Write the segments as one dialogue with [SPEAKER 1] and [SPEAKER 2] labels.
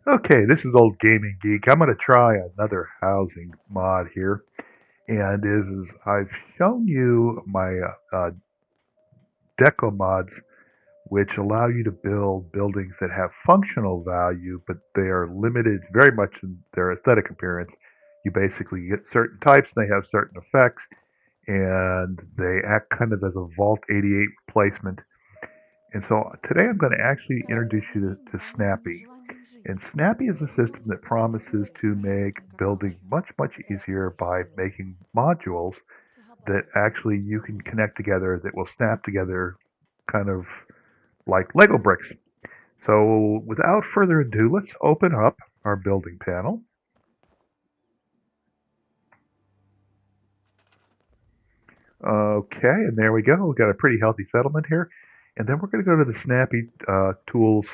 [SPEAKER 1] Okay, this is Old Gaming Geek. I'm going to try another housing mod here, and is I've shown you my deco mods, which allow you to build buildings that have functional value, but they are limited very much in their aesthetic appearance. You basically get certain types, they have certain effects, and they act kind of as a Vault 88 replacement. And so today I'm going to actually introduce you to Snappy. And Snappy is a system that promises to make building much, much easier by making modules that actually you can connect together that will snap together kind of like Lego bricks. So without further ado, let's open up our building panel. Okay, and there we go. We've got a pretty healthy settlement here. And then we're going to go to the Snappy Tools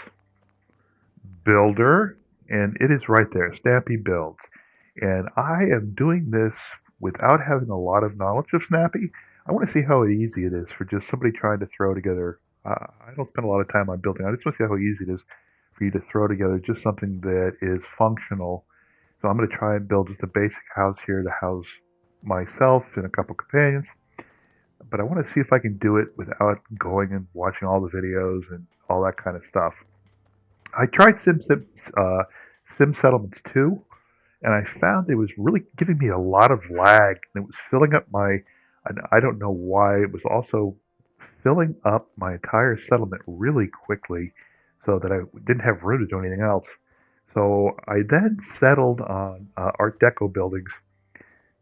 [SPEAKER 1] Builder, and it is right there, Snappy Builds. And I am doing this without having a lot of knowledge of Snappy. I want to see how easy it is for just somebody trying to throw together. I don't spend a lot of time on building. I just want to see how easy it is for you to throw together just something that is functional. So I'm going to try and build just a basic house here to house myself and a couple companions. But I want to see if I can do it without going and watching all the videos and all that kind of stuff. I tried Sim Settlements 2, and I found it was really giving me a lot of lag, and it was filling up my. And I don't know why it was also filling up my entire settlement really quickly, so that I didn't have room to do anything else. So I then settled on Art Deco buildings,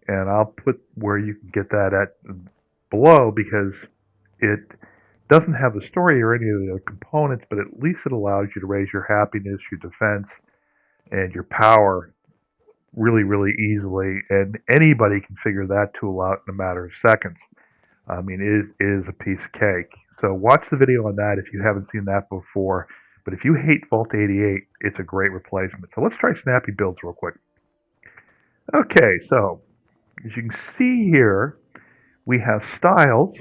[SPEAKER 1] and I'll put where you can get that at below because it doesn't have the story or any of the components, but at least it allows you to raise your happiness, your defense, and your power really, really easily. And anybody can figure that tool out in a matter of seconds. I mean, it is a piece of cake. So watch the video on that if you haven't seen that before. But if you hate Vault 88, it's a great replacement. So let's try Snappy Builds real quick. Okay, so as you can see here, we have styles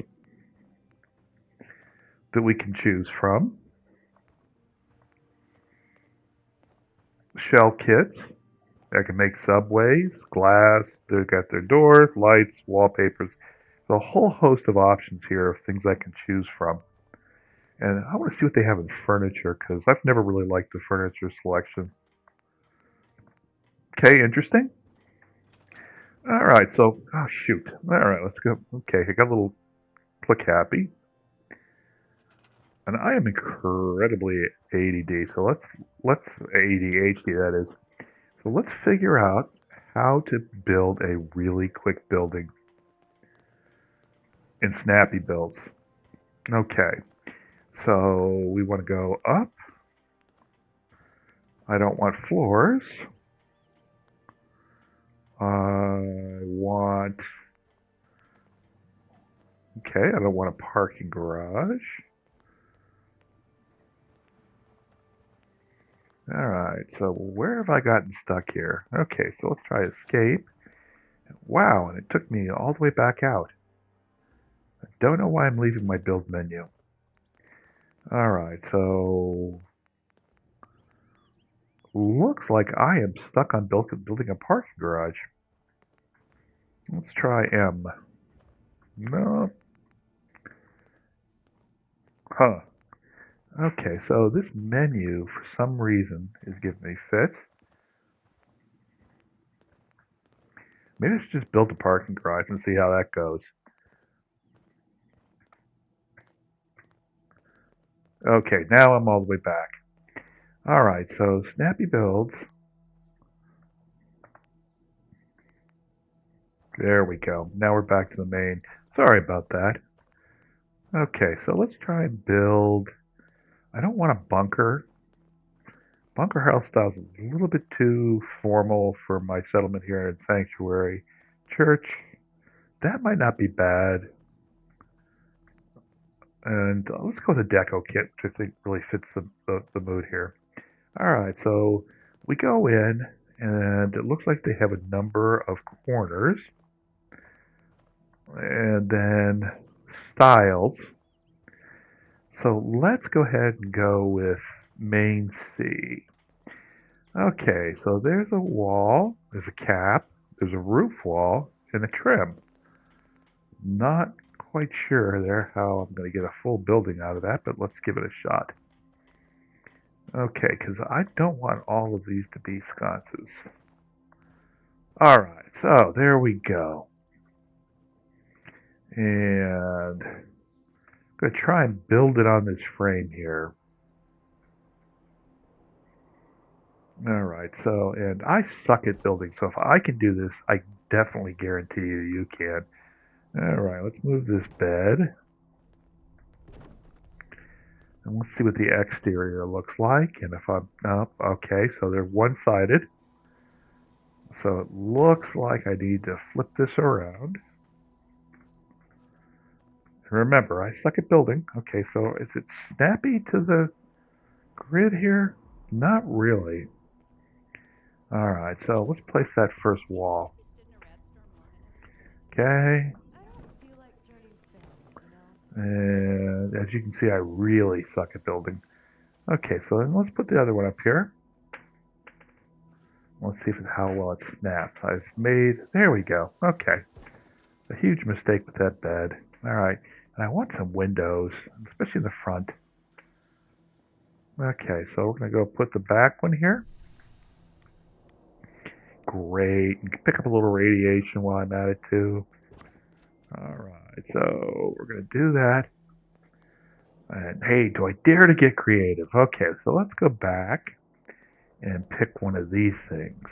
[SPEAKER 1] that we can choose from. Shell kits. I can make subways, glass, they've got their doors, lights, wallpapers. There's a whole host of options here of things I can choose from. And I want to see what they have in furniture because I've never really liked the furniture selection. Okay, interesting. All right, so, oh shoot. All right, let's go. Okay, I got a little click happy. And I am incredibly ADD, so let's ADHD that is. So let's figure out how to build a really quick building in Snappy Builds. Okay, so we want to go up. I don't want floors. I want. Okay, I don't want a parking garage. Alright, so where have I gotten stuck here? Okay, so let's try escape. Wow, and it took me all the way back out. I don't know why I'm leaving my build menu. Alright, so looks like I am stuck on building a parking garage. Let's try M. No. Huh. Okay, so this menu, for some reason, is giving me fits. Maybe I should just build a parking garage and see how that goes. Okay, now I'm all the way back. Alright, so Snappy Builds. There we go. Now we're back to the main. Sorry about that. Okay, so let's try and build. I don't want a bunker. Bunker house style is a little bit too formal for my settlement here in Sanctuary. Church, that might not be bad. And let's go with a deco kit, which I think really fits the mood here. All right, so we go in, and it looks like they have a number of corners. And then styles. So let's go ahead and go with main C. Okay, so there's a wall, there's a cap, there's a roof wall, and a trim. Not quite sure there how I'm going to get a full building out of that, but let's give it a shot. Okay, because I don't want all of these to be sconces. Alright, so there we go. And I'm going to try and build it on this frame here. Alright, so, and I suck at building, so if I can do this, I definitely guarantee you can. Alright, let's move this bed. And let's see what the exterior looks like. And if I'm, oh, okay, so they're one-sided. So it looks like I need to flip this around. Remember, I suck at building. Okay, so is it snappy to the grid here? Not really. Alright, so let's place that first wall. Okay. And as you can see, I really suck at building. Okay, so then let's put the other one up here. Let's see how well it snaps. I've made, there we go. Okay. A huge mistake with that bed. Alright, and I want some windows, especially in the front. Okay, so we're going to go put the back one here. Great. You can pick up a little radiation while I'm at it too. Alright, so we're going to do that. And hey, do I dare to get creative? Okay, so let's go back and pick one of these things.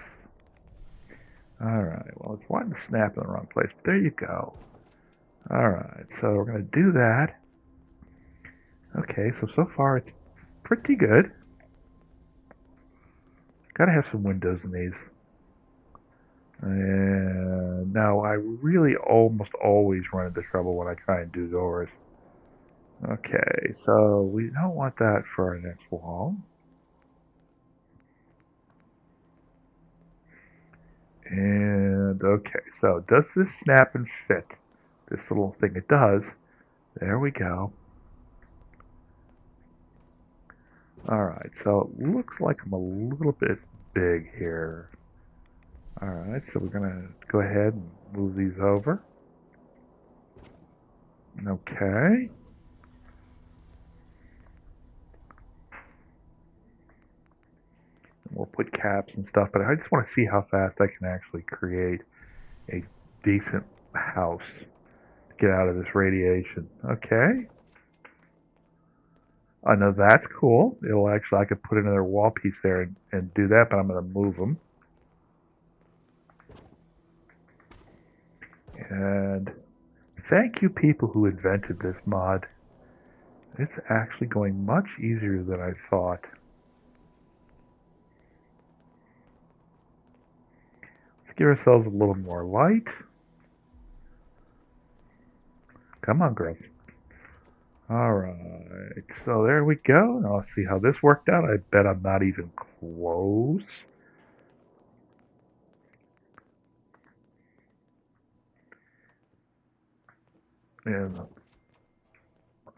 [SPEAKER 1] Alright, well, it's wanting to snap in the wrong place, but there you go. Alright, so we're going to do that. Okay, so far it's pretty good. Gotta have some windows in these. And now I really almost always run into trouble when I try and do doors. Okay, so we don't want that for our next wall. And okay, so does this snap and fit? This little thing, it does. There we go. Alright, so it looks like I'm a little bit big here. Alright, so we're going to go ahead and move these over. Okay. We'll put caps and stuff, but I just want to see how fast I can actually create a decent house to get out of this radiation. Okay. I know that's cool. It'll actually, I could put another wall piece there and do that, but I'm going to move them. And thank you people who invented this mod. It's actually going much easier than I thought. Let's give ourselves a little more light. Come on, girls. Alright, so there we go. Now let's see how this worked out. I bet I'm not even close. And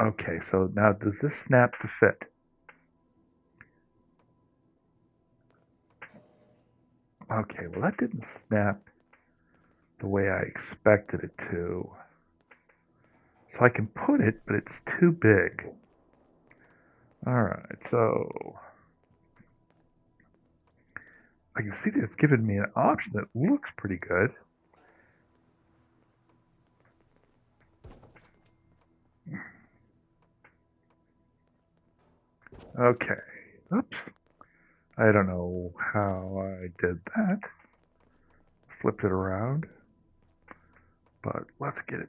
[SPEAKER 1] okay, so now does this snap to fit? Okay, well that didn't snap the way I expected it to. So I can put it, but it's too big. Alright, so I can see that it's given me an option that looks pretty good. Okay, oops. I don't know how I did that. Flipped it around. But let's get it.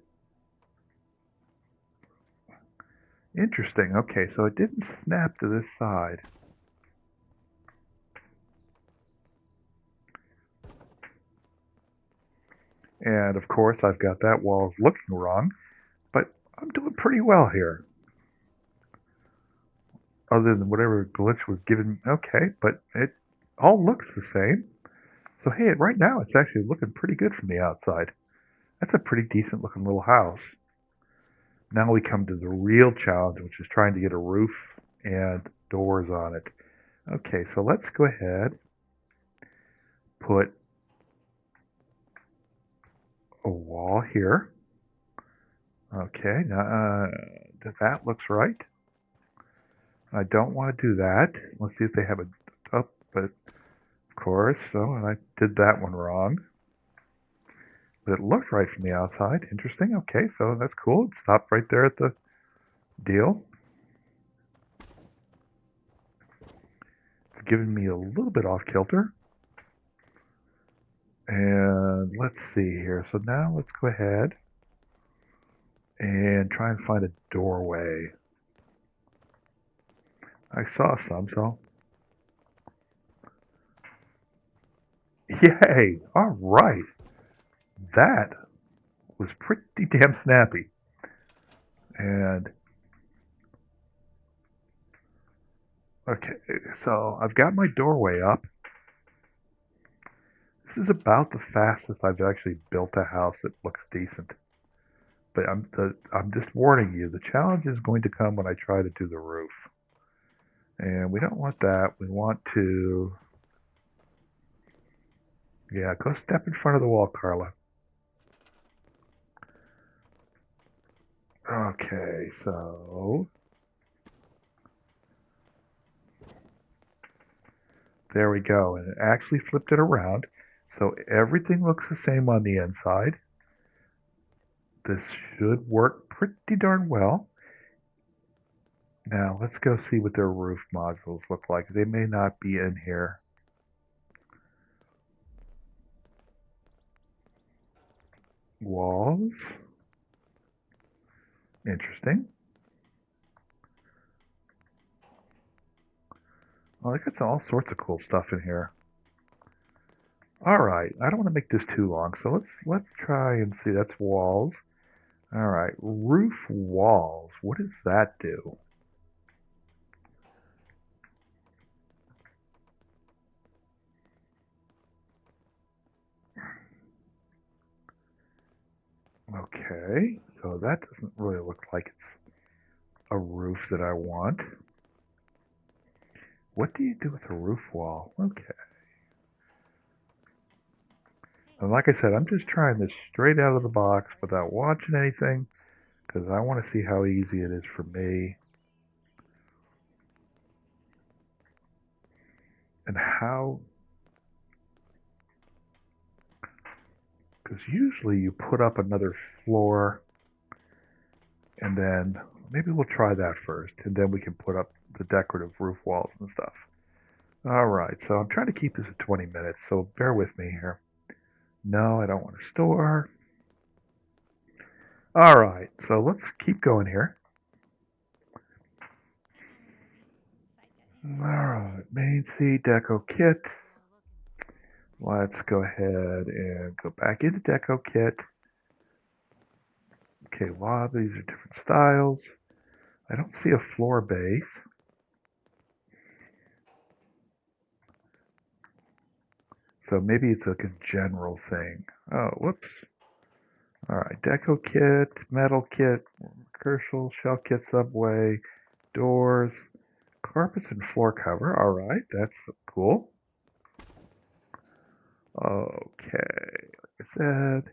[SPEAKER 1] Interesting. Okay, so it didn't snap to this side. And of course, I've got that wall looking wrong, but I'm doing pretty well here. Other than whatever glitch was given. Okay, but it all looks the same. So hey, right now it's actually looking pretty good from the outside. That's a pretty decent looking little house. Now we come to the real challenge, which is trying to get a roof and doors on it. Okay, so let's go ahead put a wall here. Okay, now that looks right. I don't want to do that. Let's see if they have a up, but of course, so I did that one wrong. But it looked right from the outside. Interesting. Okay, so that's cool. It stopped right there at the deal. It's giving me a little bit off kilter. And let's see here. So now let's go ahead and try and find a doorway. I saw some, so yay! All right, that was pretty damn snappy. And okay, so I've got my doorway up. This is about the fastest I've actually built a house that looks decent. But I'm just warning you, the challenge is going to come when I try to do the roof. And we don't want that. We want to, yeah, go step in front of the wall, Carla. Okay, so there we go. And it actually flipped it around. So everything looks the same on the inside. This should work pretty darn well. Now let's go see what their roof modules look like. They may not be in here. Walls. Interesting. Well, I got all sorts of cool stuff in here. All right, I don't want to make this too long, so let's try and see. That's walls. All right, roof walls. What does that do? Okay, so that doesn't really look like it's a roof that I want. What do you do with a roof wall? Okay. And like I said, I'm just trying this straight out of the box without watching anything because I want to see how easy it is for me and how, because usually you put up another floor and then maybe we'll try that first and then we can put up the decorative roof walls and stuff. All right, so I'm trying to keep this at 20 minutes, so bear with me here. No, I don't want to store. All right, so let's keep going here. All right, main seat deco kit. Let's go ahead and go back into deco kit. Okay, wow, these are different styles. I don't see a floor base. So maybe it's like a general thing. Oh, whoops. All right, deco kit, metal kit, commercial, shell kit, subway, doors, carpets and floor cover. All right, that's cool. Okay, like I said,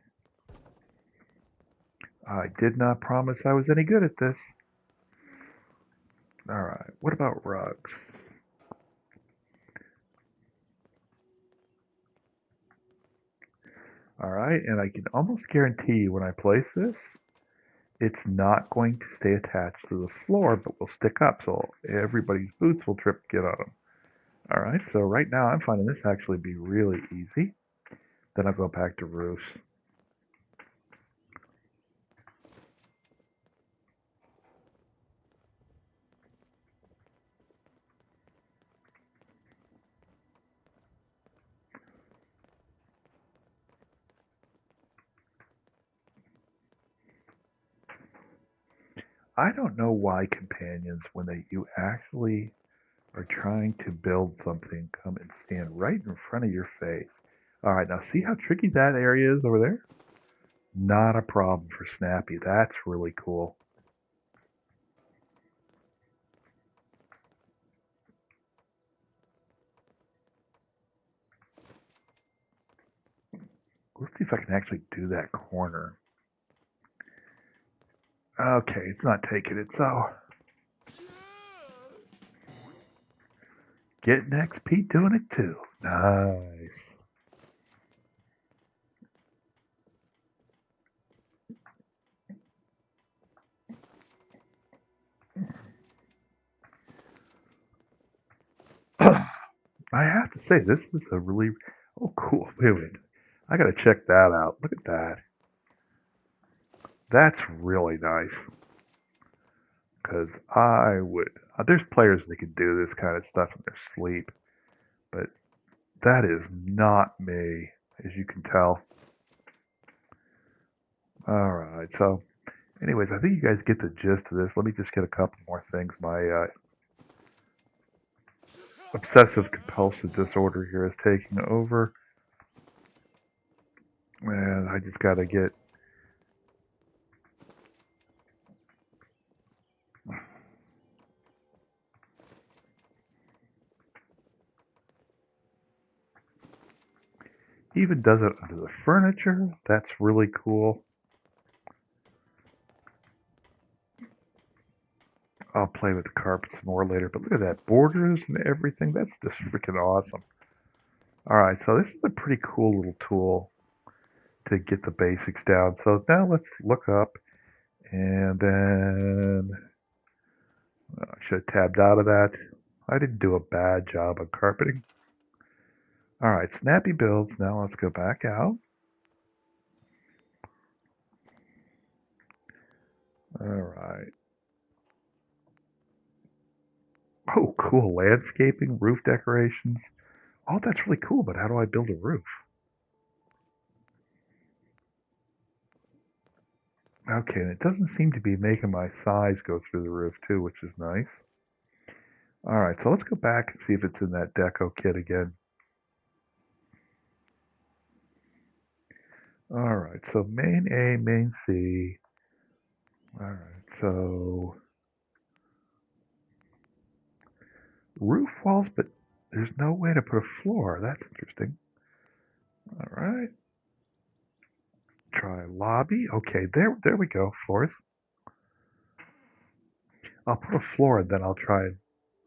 [SPEAKER 1] I did not promise I was any good at this. All right, what about rugs? All right, and I can almost guarantee you when I place this, it's not going to stay attached to the floor, but will stick up, so everybody's boots will trip get on them. All right, so right now I'm finding this actually be really easy. Then I'll go back to roofs. I don't know why companions, when you actually are trying to build something, come and stand right in front of your face. All right, now see how tricky that area is over there? Not a problem for Snappy. That's really cool. Let's see if I can actually do that corner. Okay, it's not taking it, so getting XP doing it too. Nice. I have to say, this is a really oh cool. Wait a minute, I gotta check that out. Look at that. That's really nice. Because I would. There's players that can do this kind of stuff in their sleep, but that is not me, as you can tell. All right, so anyways, I think you guys get the gist of this. Let me just get a couple more things. My obsessive compulsive disorder here is taking over, and I just gotta get. Even does it under the furniture. That's really cool. I'll play with the carpet some more later, but look at that borders and everything. That's just freaking awesome. All right, so this is a pretty cool little tool to get the basics down. So now let's look up, and then I should have tabbed out of that. I didn't do a bad job on carpeting. All right, snappy builds. Now let's go back out. All right. Oh, cool. Landscaping, roof decorations. Oh, that's really cool, but how do I build a roof? Okay, and it doesn't seem to be making my size go through the roof too, which is nice. All right, so let's go back and see if it's in that deco kit again. All right, so main A, main C. All right, so roof walls, but there's no way to put a floor. That's interesting. All right, try lobby. Okay, there we go. Floors. I'll put a floor, and then I'll try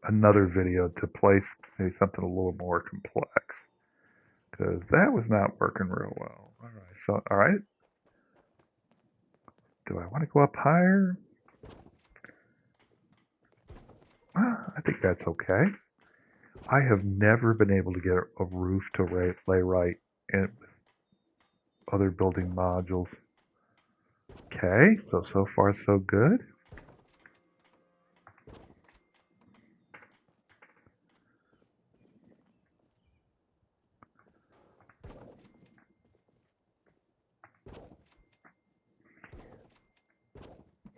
[SPEAKER 1] another video to place maybe something a little more complex, because that was not working real well. All right, so all right. Do I want to go up higher? I think that's okay. I have never been able to get a roof to lay right in other building modules. Okay, so far so good.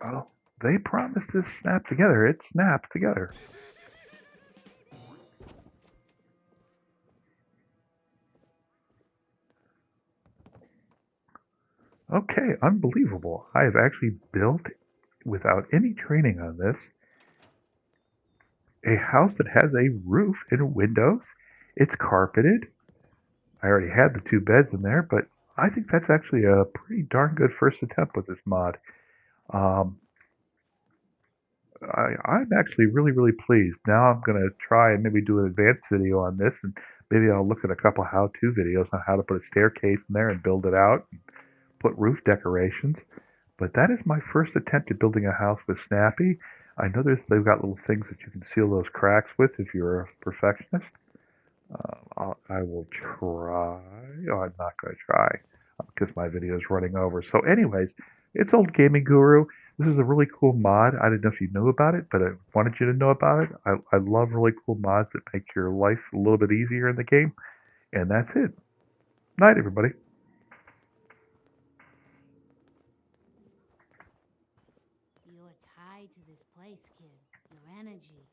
[SPEAKER 1] Well, they promised this snap together. It snapped together. Okay, unbelievable. I have actually built, without any training on this, a house that has a roof and windows. It's carpeted. I already had the two beds in there, but I think that's actually a pretty darn good first attempt with this mod. Um, I'm actually really pleased. Now I'm going to try and maybe do an advanced video on this, and maybe I'll look at a couple how-to videos on how to put a staircase in there and build it out, and put roof decorations. But that is my first attempt at building a house with Snappy. I know they've got little things that you can seal those cracks with if you're a perfectionist. I will try. Oh, I'm not going to try because my video is running over. So, anyways, it's Old Gaming Guru. This is a really cool mod. I didn't know if you knew about it, but I wanted you to know about it. I love really cool mods that make your life a little bit easier in the game. And that's it. Night, everybody.
[SPEAKER 2] You're tied to this place, kid. Your energy.